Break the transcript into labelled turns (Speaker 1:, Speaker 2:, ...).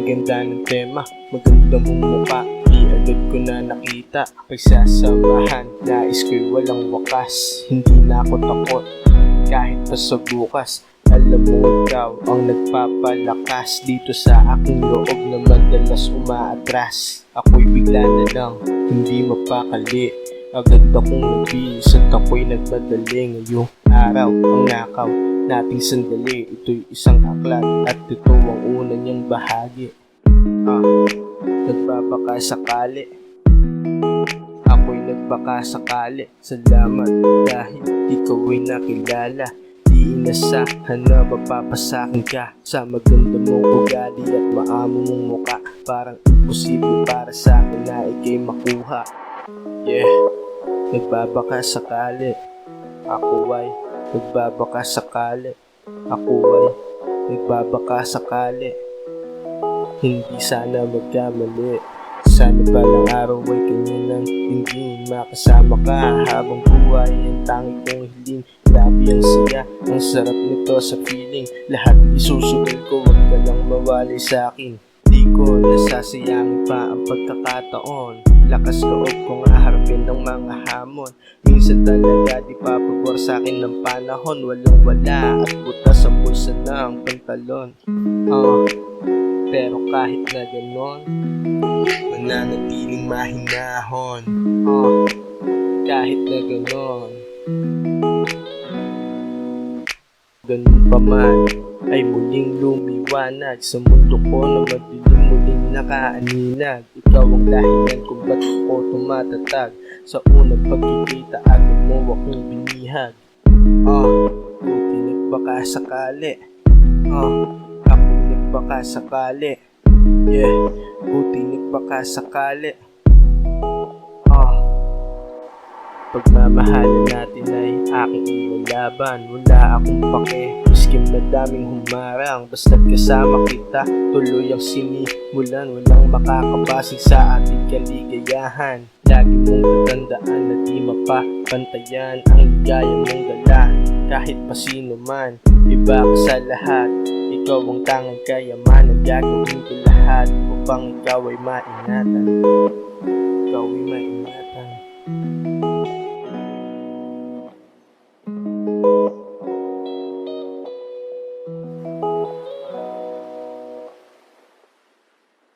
Speaker 1: Ang ganda ng tema, maganda mong mukha, di agad ko na nakita. Pagsasamahan, nais ko'y walang wakas. Hindi na ako takot, kahit pa sa bukas. Alam mo ikaw ang nagpapalakas dito sa aking loob na madalas umaatras. Ako'y bigla na lang, hindi mapakali. Agad akong nabihis at ako'y nagmadali. Ngayong araw ang nakaw nating sandali. Ito'y isang aklat at ito ang una niyang bahagi. Nagbabaka sakali, ako'y nagbaka sakali. Salamat dahil ikaw ay nakilala. Di inasahan na mapapasakin ka sa maganda mong ugali at maamo mong muka. Parang imposible para sa akin na ika'y makuha. Nagbabaka sakali, ako ay nagbabaka sakali. Ako ay nagbabaka sakali. Hindi sana magkamali. Sana balang araw ay kanya ng tingin. Makasama ka habang buhay ang tangi kong hiling. Grabe ang saya, ang sarap nito sa feeling. Lahat isusunod ko, wag ka lang mawalay sa akin. Di ko nasasayangin pa ang pagkakataon. Lakas loob kong haharapin ng mga hamon. Minsan talaga di pa pabor sa akin ng panahon. Walang wala at butas sa bulsa ng pantalon. Pero kahit na ganon, mananatiling mahinahon. Kahit na ganon, ganun pa man ay muling lumiwanag sa mundo ko na madilim, muling nakaaninag. Ikaw ang dahilan kung ba't ako tumatatag. Sa unang pagkikita agad mo akong binihag. Buti nagbaka sakali. Ako nagbaka sakali. Buti nagbaka sakali. Pagmamahalan natin ay aking ilalaban. Wala akong pake, miski madaming humarang. Basta't kasama kita, tuloy ang sinimulan. Walang makakabasig sa ating kaligayahan. Lagi mong tatandaan na di mapapantayan ang ligaya mong dala. Kahit pa sino man, iba ka sa lahat. Ikaw ang tangang kayamanan. Gagawin ko lahat upang ikaw ay maingatan. Ikaw ay maingatan.